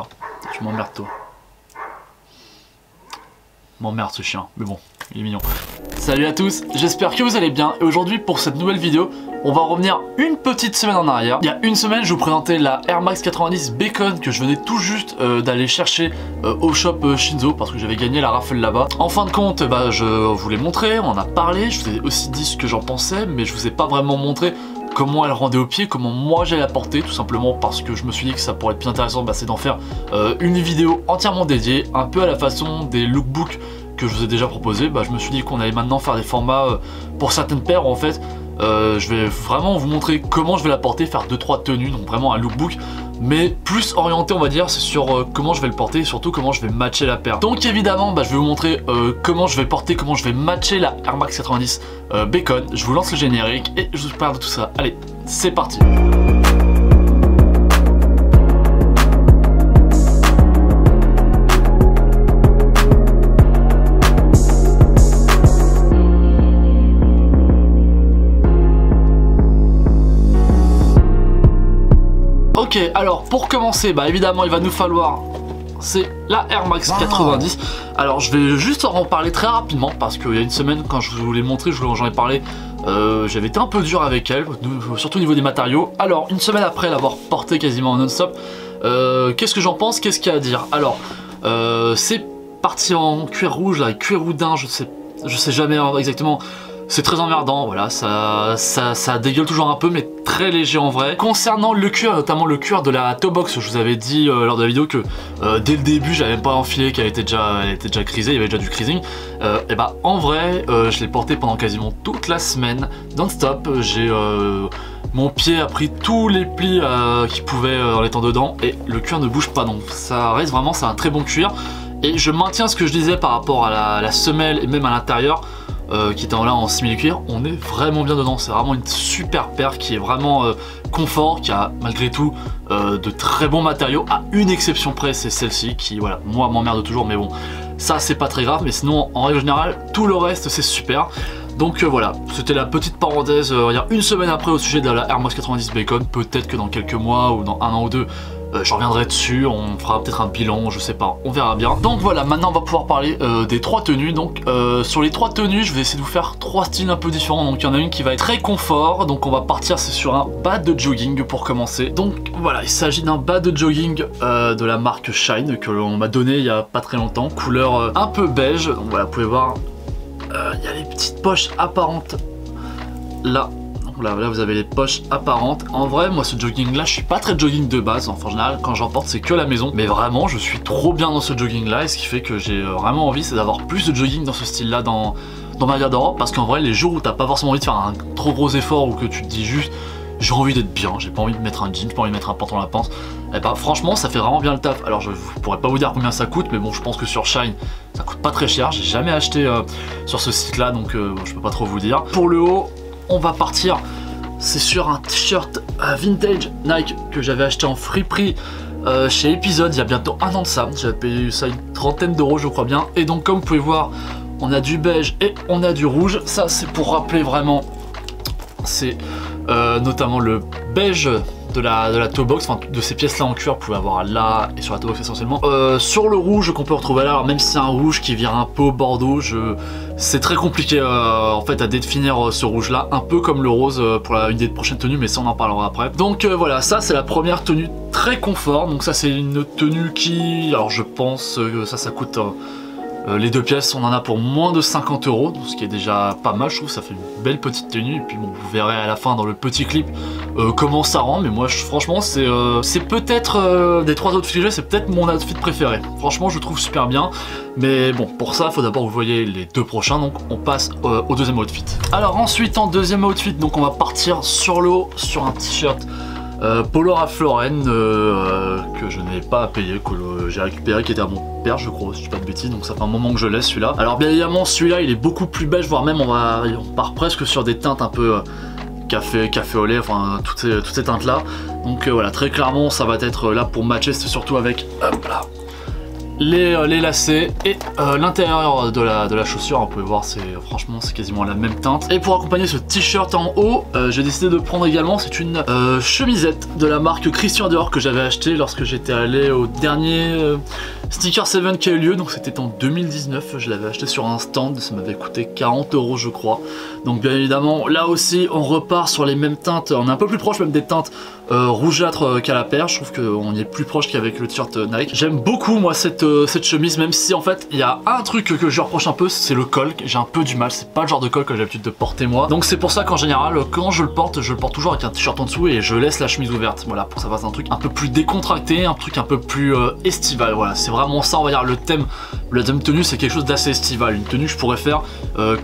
pas. Tu m'emmerdes toi. M'emmerde ce chien, mais bon, il est mignon. Salut à tous, j'espère que vous allez bien. Et aujourd'hui pour cette nouvelle vidéo, on va revenir une petite semaine en arrière. Il y a une semaine, je vous présentais la Air Max 90 Bacon que je venais tout juste d'aller chercher au shop Shinzo parce que j'avais gagné la raffle là-bas. En fin de compte, je vous l'ai montré, on en a parlé, je vous ai aussi dit ce que j'en pensais, mais je vous ai pas vraiment montré comment elle rendait au pied, comment moi j'allais la porter, tout simplement parce que je me suis dit que ça pourrait être plus intéressant, c'est d'en faire une vidéo entièrement dédiée, un peu à la façon des lookbooks que je vous ai déjà proposé. Je me suis dit qu'on allait maintenant faire des formats pour certaines paires en fait. Je vais vraiment vous montrer comment je vais la porter, faire 2-3 tenues, donc vraiment un lookbook, mais plus orienté on va dire, c'est sur comment je vais le porter et surtout comment je vais matcher la paire. Donc évidemment je vais vous montrer comment je vais porter, comment je vais matcher la Air Max 90 Bacon. Je vous lance le générique et je vous parle de tout ça. Allez, c'est parti. Ok, alors pour commencer, évidemment il va nous falloir, c'est la Air Max 90. Alors je vais juste en parler très rapidement parce qu'il y a une semaine quand je vous l'ai montré, j'en ai parlé, j'avais été un peu dur avec elle, surtout au niveau des matériaux. Alors une semaine après l'avoir portée quasiment en non-stop, qu'est-ce que j'en pense, qu'est-ce qu'il y a à dire? Alors c'est parti en cuir rouge, là, cuir houdin, je sais jamais exactement. C'est très emmerdant, voilà, ça dégueule toujours un peu, mais très léger en vrai. Concernant le cuir, notamment le cuir de la toe box, je vous avais dit lors de la vidéo que dès le début, j'avais même pas enfilé qu'elle était déjà crisée, il y avait déjà du creasing. En vrai, je l'ai porté pendant quasiment toute la semaine, non-stop. J'ai mon pied a pris tous les plis qu'il pouvait en étant dedans, et le cuir ne bouge pas, donc ça reste vraiment, c'est un très bon cuir. Et je maintiens ce que je disais par rapport à la semelle et même à l'intérieur. Qui est là en simili-cuir, on est vraiment bien dedans, c'est vraiment une super paire qui est vraiment confort, qui a malgré tout de très bons matériaux, à une exception près, c'est celle-ci qui, voilà, moi m'emmerde toujours, mais bon, ça c'est pas très grave, mais sinon en règle générale, tout le reste c'est super. Donc voilà, c'était la petite parenthèse, il y a une semaine après au sujet de la Air Max 90 Bacon, peut-être que dans quelques mois ou dans un an ou deux, je reviendrai dessus, on fera peut-être un bilan, je sais pas, on verra bien. Donc voilà, maintenant on va pouvoir parler des 3 tenues. Donc sur les 3 tenues, je vais essayer de vous faire 3 styles un peu différents. Donc il y en a une qui va être très confort, donc on va partir, c'est sur un bas de jogging pour commencer. Donc voilà, il s'agit d'un bas de jogging de la marque Shine que l'on m'a donné il y a pas très longtemps, couleur un peu beige. Donc voilà, vous pouvez voir, il y a les petites poches apparentes là. Là vous avez les poches apparentes. En vrai moi ce jogging là, je suis pas très jogging de base. Enfin, en général quand j'en porte c'est que à la maison. Mais vraiment je suis trop bien dans ce jogging là. Et ce qui fait que j'ai vraiment envie, c'est d'avoir plus de jogging dans ce style là dans ma garde-robe. Parce qu'en vrai les jours où t'as pas forcément envie de faire un trop gros effort, ou que tu te dis juste j'ai envie d'être bien, j'ai pas envie de mettre un jean, j'ai pas envie de mettre un pantalon à la pince, franchement ça fait vraiment bien le taf. Alors je pourrais pas vous dire combien ça coûte, mais bon je pense que sur Shine ça coûte pas très cher. J'ai jamais acheté sur ce site là, donc je peux pas trop vous dire. Pour le haut, on va partir, c'est sur un t-shirt vintage Nike que j'avais acheté en friperie chez Episode il y a bientôt un an de ça. J'avais payé ça une trentaine d'euros je crois bien. Et donc comme vous pouvez voir, on a du beige et on a du rouge. Ça c'est pour rappeler vraiment, c'est notamment le beige de la toe box, enfin de ces pièces là en cuir, vous pouvez avoir là et sur la toe box essentiellement. Sur le rouge qu'on peut retrouver là, alors même si c'est un rouge qui vire un peu au bordeaux, c'est très compliqué en fait à définir ce rouge là, un peu comme le rose pour une des prochaines tenues, mais ça on en parlera après. Donc voilà, ça c'est la première tenue très confort. Donc ça c'est une tenue qui, alors je pense que ça coûte les 2 pièces, on en a pour moins de 50 euros, ce qui est déjà pas mal, je trouve. Ça fait une belle petite tenue. Et puis bon, vous verrez à la fin dans le petit clip comment ça rend. Mais moi franchement c'est peut-être des 3 outfits que j'ai, c'est peut-être mon outfit préféré. Franchement je le trouve super bien. Mais bon, pour ça il faut d'abord que vous voyez les 2 prochains. Donc on passe au deuxième outfit. Alors ensuite en deuxième outfit, donc on va partir sur le haut sur un t-shirt Polo Ralph Lauren que je n'ai pas à payer, que j'ai récupéré, qui était à mon père je crois, si je dis pas de bêtises, donc ça fait un moment que je laisse celui-là. Alors bien évidemment celui-là il est beaucoup plus beige, voire même on part presque sur des teintes un peu café au lait, enfin toutes ces teintes là. Donc voilà, très clairement ça va être là pour matcher, c'est surtout avec hop là, les lacets et l'intérieur de la chaussure. Vous pouvez voir, franchement c'est quasiment la même teinte. Et pour accompagner ce t-shirt en haut, j'ai décidé de prendre également, c'est une chemisette de la marque Christian Dior que j'avais acheté lorsque j'étais allé au dernier Sneaker 7 qui a eu lieu. Donc c'était en 2019, je l'avais acheté sur un stand, ça m'avait coûté 40 € je crois. Donc bien évidemment là aussi on repart sur les mêmes teintes, on est un peu plus proche même des teintes rougeâtres qu'à la paire. Je trouve qu'on y est plus proche qu'avec le t-shirt Nike. J'aime beaucoup moi cette chemise, même si en fait il y a un truc que je reproche un peu, c'est le col. J'ai un peu du mal, c'est pas le genre de col que j'ai l'habitude de porter moi. Donc c'est pour ça qu'en général quand je le porte toujours avec un t-shirt en dessous et je laisse la chemise ouverte. Voilà, pour que ça fasse un truc un peu plus décontracté, un truc un peu plus estival. Voilà, c'est vraiment ça, on va dire le thème. La deuxième tenue c'est quelque chose d'assez estival, une tenue que je pourrais faire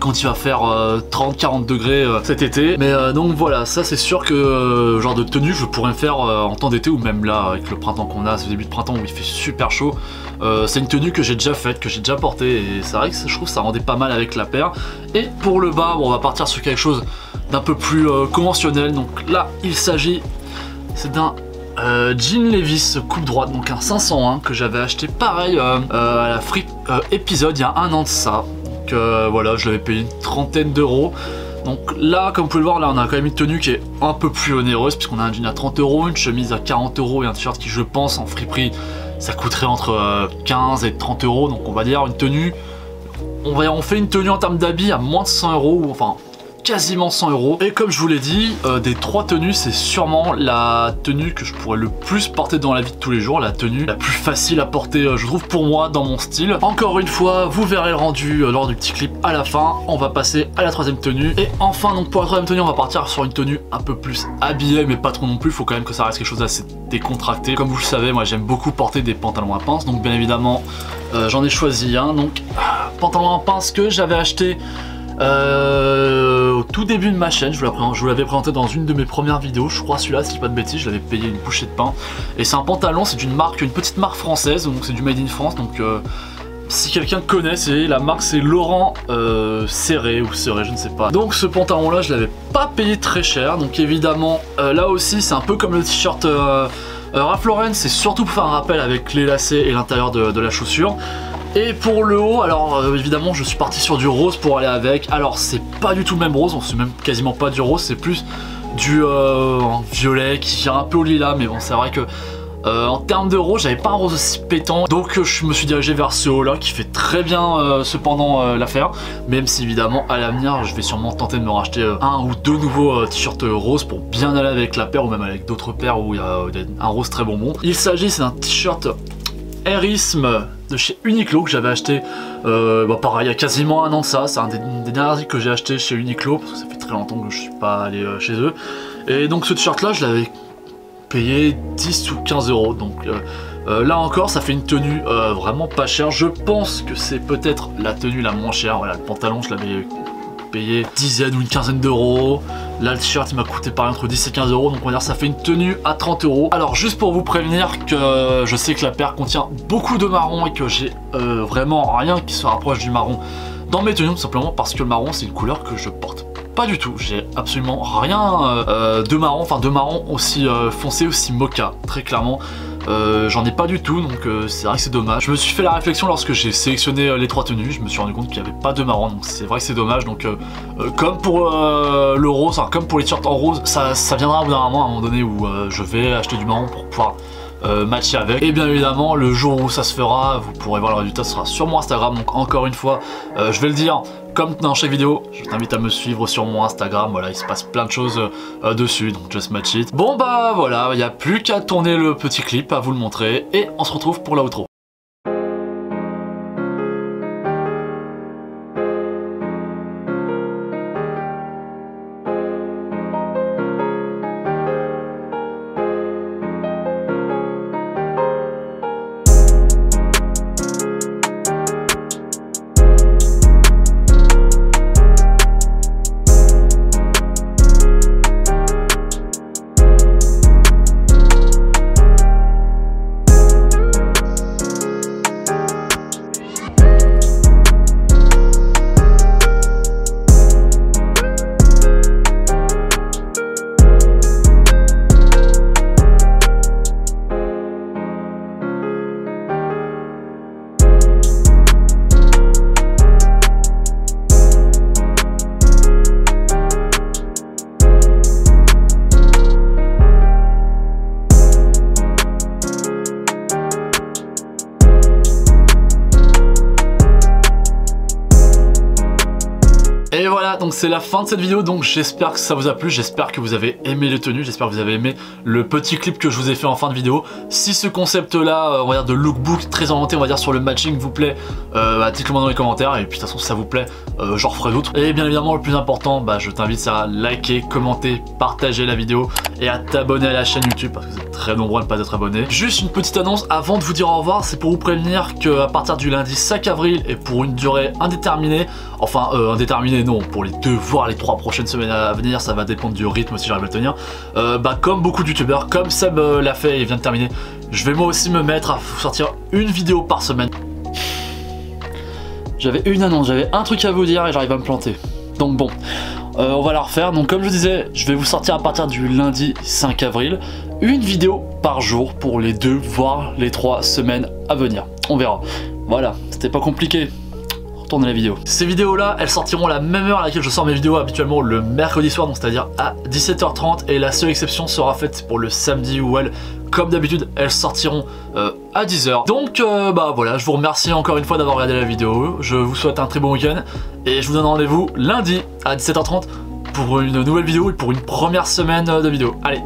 quand il va faire 30-40 degrés cet été. Mais donc voilà, ça c'est sûr que genre de tenue je pourrais faire en temps d'été ou même là avec le printemps qu'on a, ce début de printemps où il fait super chaud. C'est une tenue que j'ai déjà faite, que j'ai déjà portée et c'est vrai que je trouve que ça rendait pas mal avec la paire. Et pour le bas, bon, on va partir sur quelque chose d'un peu plus conventionnel. Donc là il s'agit, c'est d'un jean Levi's coupe droite, donc un 501 que j'avais acheté pareil à la Fripe épisode il y a un an de ça. Donc voilà, je l'avais payé une trentaine d'euros. Donc là, comme vous pouvez le voir, là on a quand même une tenue qui est un peu plus onéreuse puisqu'on a un jean à 30 €, une chemise à 40 € et un t-shirt qui, je pense, en friperie, ça coûterait entre 15 et 30 €. Donc on va dire une tenue, on fait une tenue en termes d'habits à moins de 100 €, ou enfin quasiment 100 €. Et comme je vous l'ai dit, des trois tenues, c'est sûrement la tenue que je pourrais le plus porter dans la vie de tous les jours, la tenue la plus facile à porter, je trouve, pour moi, dans mon style. Encore une fois, vous verrez le rendu lors du petit clip à la fin. On va passer à la troisième tenue. Et enfin, donc pour la troisième tenue, on va partir sur une tenue un peu plus habillée, mais pas trop non plus. Il faut quand même que ça reste quelque chose d'assez décontracté. Comme vous le savez, moi j'aime beaucoup porter des pantalons à pince, donc bien évidemment, j'en ai choisi un. Donc, pantalon à pince que j'avais acheté au tout début de ma chaîne. Je vous l'avais présenté dans une de mes premières vidéos, je crois celui-là, si je dis pas de bêtises. Je l'avais payé une bouchée de pain. Et c'est un pantalon, c'est une petite marque française, donc c'est du Made in France. Donc si quelqu'un connaît, la marque c'est Laurent Serré ou Serré, je ne sais pas. Donc ce pantalon là je l'avais pas payé très cher. Donc évidemment là aussi c'est un peu comme le t-shirt Ralph Lauren, c'est surtout pour faire un rappel avec les lacets et l'intérieur de la chaussure. Et pour le haut, alors évidemment je suis parti sur du rose pour aller avec. Alors c'est pas du tout le même rose, c'est même quasiment pas du rose, c'est plus du violet qui vient un peu au lilas. Mais bon, c'est vrai que en termes de rose, j'avais pas un rose aussi pétant. Donc je me suis dirigé vers ce haut là qui fait très bien cependant l'affaire. Même si évidemment à l'avenir je vais sûrement tenter de me racheter un ou deux nouveaux t-shirts roses pour bien aller avec la paire ou même avec d'autres paires où il y a un rose très bonbon. Il s'agit, c'est un t-shirt Airisme de chez Uniqlo que j'avais acheté pareil il y a quasiment un an de ça. C'est un des derniers articles que j'ai acheté chez Uniqlo parce que ça fait très longtemps que je suis pas allé chez eux. Et donc ce t-shirt là je l'avais payé 10 ou 15 €. Donc là encore ça fait une tenue vraiment pas chère. Je pense que c'est peut-être la tenue la moins chère. Voilà, le pantalon je l'avais payé dizaine ou une quinzaine d'euros. Là le t-shirt il m'a coûté par entre 10 et 15 €, donc on va dire ça fait une tenue à 30 €. Alors juste pour vous prévenir que je sais que la paire contient beaucoup de marron et que j'ai vraiment rien qui se rapproche du marron dans mes tenues, tout simplement parce que le marron c'est une couleur que je porte pas du tout. J'ai absolument rien de marron, enfin de marron aussi foncé, aussi mocha, très clairement. J'en ai pas du tout, donc c'est vrai que c'est dommage. Je me suis fait la réflexion lorsque j'ai sélectionné les trois tenues, je me suis rendu compte qu'il n'y avait pas de marron, donc c'est vrai que c'est dommage. Donc comme pour le rose, enfin, comme pour les t-shirts en rose, ça viendra au bout d'un moment, à un moment donné où je vais acheter du marron pour pouvoir matcher avec. Et bien évidemment le jour où ça se fera, vous pourrez voir le résultat, ce sera sur mon Instagram. Donc encore une fois, je vais le dire comme dans chaque vidéo, je t'invite à me suivre sur mon Instagram. Voilà, il se passe plein de choses dessus, donc just match it. Bon bah voilà, il n'y a plus qu'à tourner le petit clip, à vous le montrer, et on se retrouve pour l'outro. Et voilà, donc c'est la fin de cette vidéo, donc j'espère que ça vous a plu, j'espère que vous avez aimé les tenues, j'espère que vous avez aimé le petit clip que je vous ai fait en fin de vidéo. Si ce concept là, on va dire de lookbook très orienté, on va dire sur le matching vous plaît, dites-le moi dans les commentaires, et puis de toute façon si ça vous plaît, j'en referai d'autres. Et bien évidemment le plus important, je t'invite à liker, commenter, partager la vidéo et à t'abonner à la chaîne YouTube parce que vous êtes très nombreux à ne pas être abonnés. Juste une petite annonce avant de vous dire au revoir, c'est pour vous prévenir qu'à partir du lundi 5 avril et pour une durée indéterminée, enfin indéterminée non, pour les 2 voire les 3 prochaines semaines à venir, ça va dépendre du rythme si j'arrive à le tenir, comme beaucoup de youtubeurs, comme Seb l'a fait et vient de terminer, je vais moi aussi me mettre à vous sortir une vidéo par semaine. J'avais une annonce, j'avais un truc à vous dire et j'arrive à me planter. Donc bon, on va la refaire. Donc comme je disais, je vais vous sortir à partir du lundi 5 avril une vidéo par jour pour les 2 voire les 3 semaines à venir. On verra. Voilà, c'était pas compliqué. Retournez la vidéo. Ces vidéos là, elles sortiront à la même heure à laquelle je sors mes vidéos habituellement le mercredi soir, donc c'est-à-dire à 17h30, et la seule exception sera faite pour le samedi où elles, comme d'habitude, elles sortiront à 10h. Donc voilà, je vous remercie encore une fois d'avoir regardé la vidéo, je vous souhaite un très bon week-end, et je vous donne rendez-vous lundi à 17h30 pour une nouvelle vidéo et pour une première semaine de vidéo. Allez,